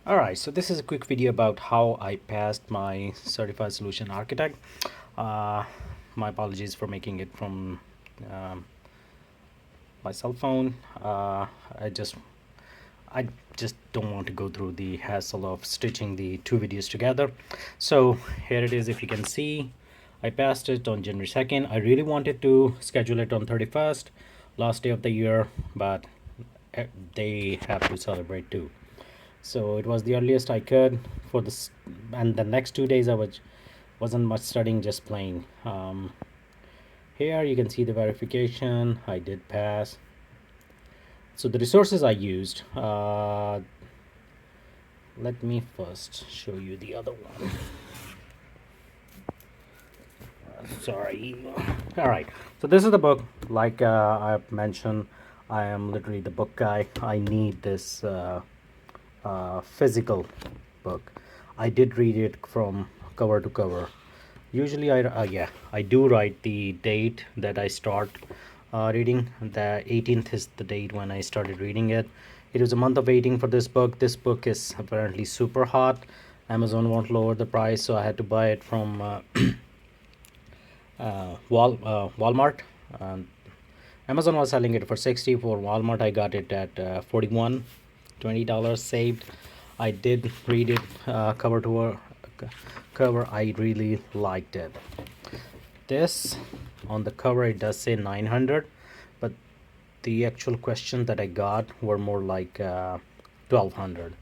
Alright, so this is a quick video about how I passed my Certified Solution Architect. Uh, my apologies for making it from um, my cell phone. I just I just don't want to go through the hassle of stitching the two videos together. So here it is. If you can see, I passed it on January 2nd. I really wanted to schedule it on 31st, last day of the year, but they have to celebrate too. So it was the earliest I could for this, and the next 2 days I wasn't much studying, just playing. Here you can see the verification. I did pass. So the resources I used. Let me first show you the other one. Sorry. All right. So this is the book. Like I've mentioned, I am literally the book guy. I need this physical book. I did read it from cover to cover. Usually, I do write the date that I start reading. The 18th is the date when I started reading it. It was a month of waiting for this book. This book is apparently super hot. Amazon won't lower the price, so I had to buy it from Walmart. Um, Amazon was selling it for 60. For Walmart, I got it at 41, $20 saved. I did read it cover to cover. I really liked it. This on the cover it does say 900, but the actual questions that I got were more like 1200.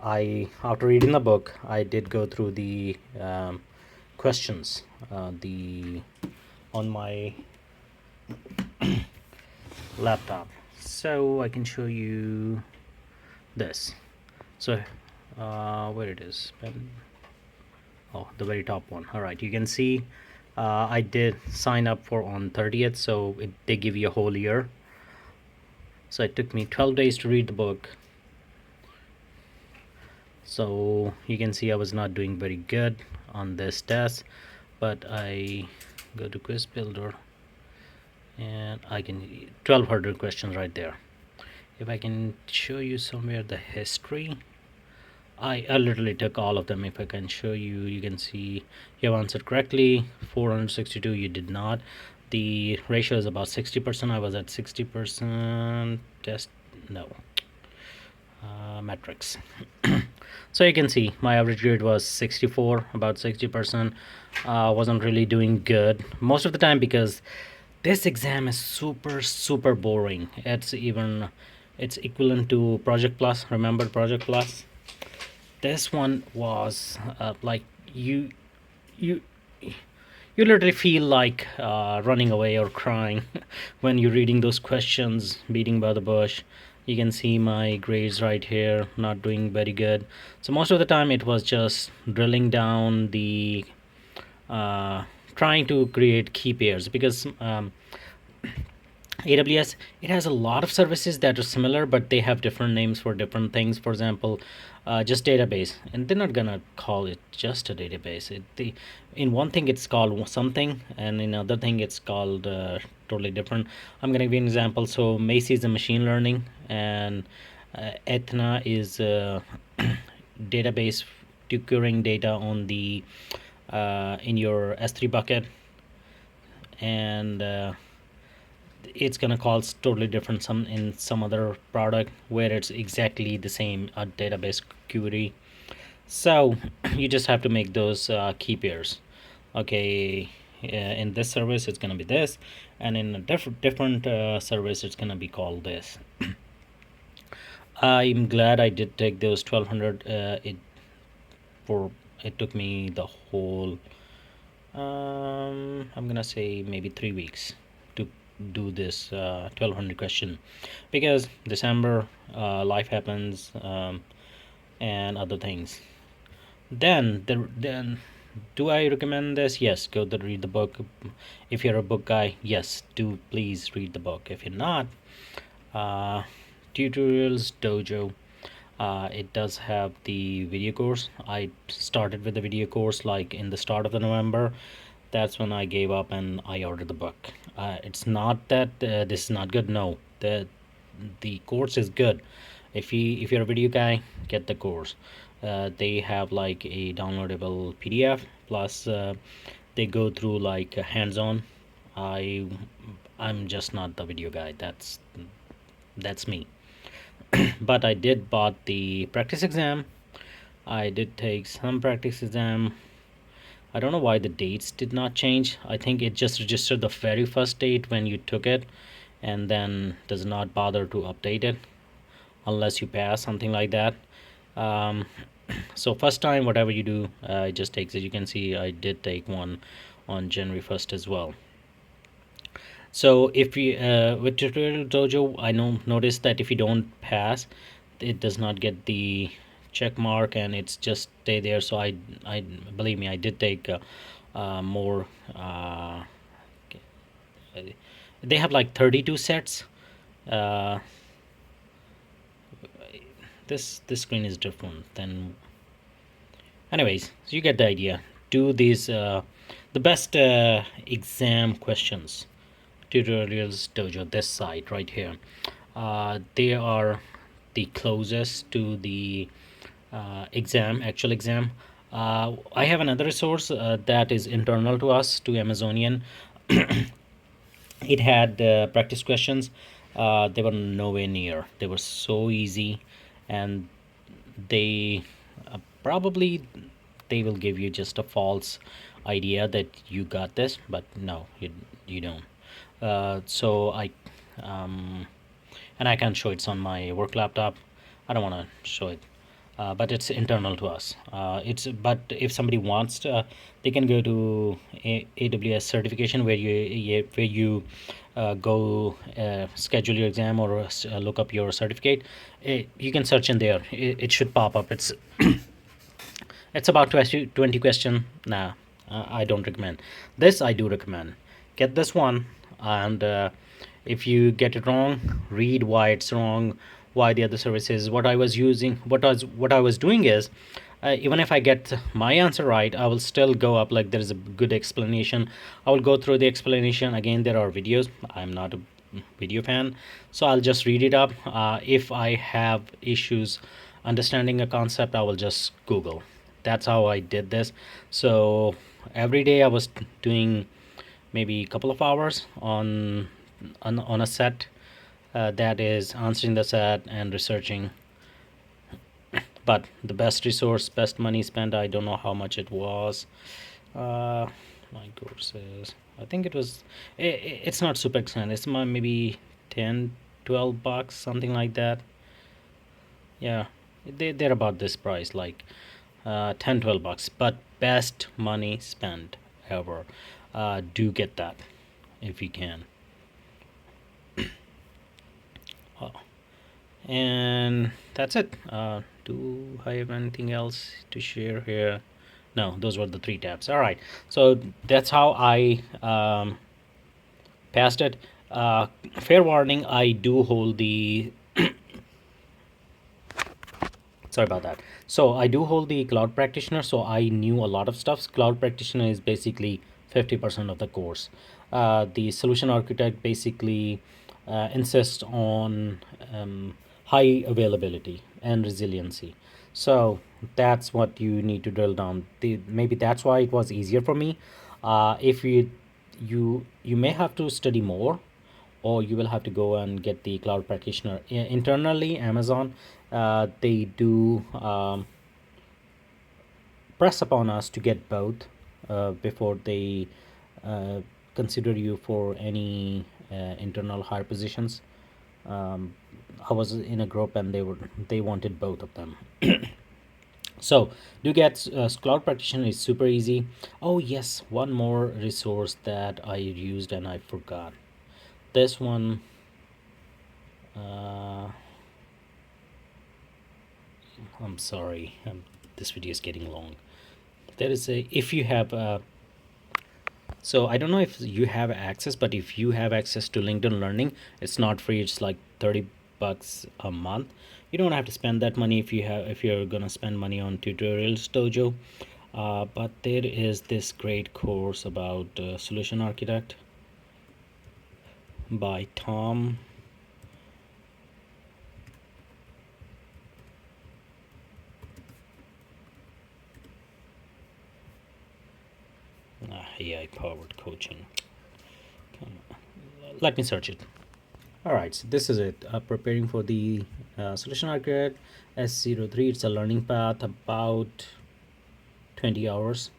I After reading the book, I did go through the questions the on my laptop, so I can show you this. So where it is, oh, the very top one. All right, you can see I did sign up for on 30th, so they give you a whole year. So it took me 12 days to read the book. So you can see I was not doing very good on this test, but I go to quiz builder and I can 1200 questions right there. If I can show you somewhere the history, I literally took all of them. If I can show you, you can see you have answered correctly. 462 you did not. The ratio is about 60%. I was at 60%. Test no metrics. So you can see my average grade was 64, about 60%. Wasn't really doing good most of the time because this exam is super boring. It's equivalent to Project Plus. Remember Project Plus? This one was like you you literally feel like running away or crying when you're reading those questions, beating by the bush. You can see my grades right here, not doing very good. So most of the time it was just drilling down the trying to create key pairs, because AWS, it has a lot of services that are similar, but they have different names for different things. For example, just database, and they're not gonna call it just a database. In one thing it's called something, and in another thing it's called totally different. I'm gonna give you an example. So Macy is a machine learning, and Ethna is database to querying data on the in your S3 bucket, and it's gonna call totally different some in some other product where it's exactly the same database query. So you just have to make those key pairs. Okay, in this service it's gonna be this, and in a different service it's gonna be called this. I'm glad I did take those 1200. It took me the whole I'm gonna say maybe 3 weeks to do this 1200 question, because December life happens, and other things. Then do I recommend this? Yes, go to read the book. If you're a book guy, yes, do please read the book. If you're not, uh, tutorials Dojo, it does have the video course. I started with the video course like in the start of the November. That's when I gave up and I ordered the book. It's not that this is not good. No, the course is good. If you're a video guy, get the course. They have like a downloadable PDF, plus they go through like hands-on. I I'm just not the video guy. That's me. But I did bought the practice exam. I did take some practice exam. I don't know why the dates did not change. I think it just registered the very first date when you took it, and then does not bother to update it unless you pass something like that. Um, so first time, whatever you do, it just takes it. You can see I did take one on January 1st as well. So if you with tutorial dojo, I know notice that if you don't pass, it does not get the check mark and it's just stay there. So I believe me, I did take more. They have like 32 sets. Uh, this screen is different than. Anyways, so you get the idea. Do these the best exam questions. Tutorials dojo, this site right here, they are the closest to the actual exam. I have another resource that is internal to us, to Amazonian. It had practice questions. They were nowhere near, they were so easy, and they probably they will give you just a false idea that you got this, but no, you don't. So um, and I can show it's on my work laptop. I don't want to show it, but it's internal to us. It's but if somebody wants to, they can go to AWS certification, where you go schedule your exam, or look up your certificate. You can search in there. It should pop up. It's about 20 question. Nah, I don't recommend this. I do recommend get this one, and if you get it wrong, read why it's wrong, why the other services. What I was using, what I was doing is, even if I get my answer right, I will still go up, like there is a good explanation. I will go through the explanation again. There are videos. I'm not a video fan, so I'll just read it up. If I have issues understanding a concept, I will just Google. That's how I did this. So every day I was doing maybe a couple of hours on a set, that is answering the set and researching. But the best resource, best money spent, I don't know how much it was. My courses, I think it's not super expensive. It's maybe 10-12 bucks, something like that. Yeah, they're about this price, like 10-12 bucks, but best money spent ever. Do get that if you can. Oh, and that's it. Do I have anything else to share here? No, those were the 3 tabs. All right, so that's how I passed it. Fair warning, I do hold the sorry about that. So I do hold the cloud practitioner, so I knew a lot of stuff. Cloud practitioner is basically 50% of the course. The solution architect basically insists on high availability and resiliency. So that's what you need to drill down. Maybe that's why it was easier for me. If you may have to study more, or you will have to go and get the cloud practitioner. Internally, Amazon, they do press upon us to get both before they uh, consider you for any internal hire positions. I was in a group and they wanted both of them. So do get cloud practitioner is super easy. Oh yes, one more resource that I used and I forgot. This one, I'm sorry, this video is getting long. There is a, if you have so I don't know if you have access, but if you have access to LinkedIn Learning, it's not free. It's like 30 bucks a month. You don't have to spend that money if you're gonna spend money on Tutorials Dojo. But there is this great course about Solution Architect by Tom. AI powered coaching. Let me search it. All right, so this is it. Preparing for the solution architect S03. It's a learning path about 20 hours.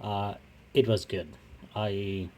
Uh, it was good. I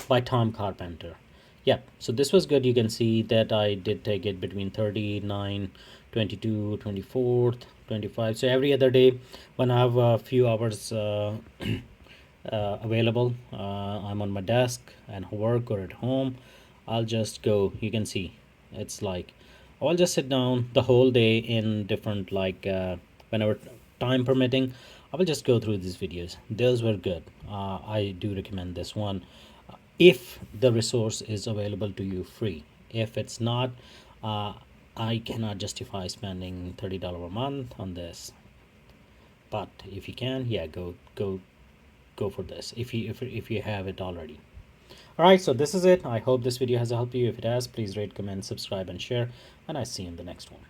by Tom Carpenter. Yeah, so this was good. You can see that I did take it between 39, 22, 24th, 25. So every other day when I have a few hours available, I'm on my desk and work or at home, I'll just go. You can see it's like I'll just sit down the whole day in different, like whenever time permitting, I will just go through these videos. Those were good. I do recommend this one if the resource is available to you free. If it's not, uh, I cannot justify spending $30 a month on this. But if you can, yeah, go for this if you have it already. All right, so this is it. I hope this video has helped you. If it has, please rate, comment, subscribe, and share, and I see you in the next one.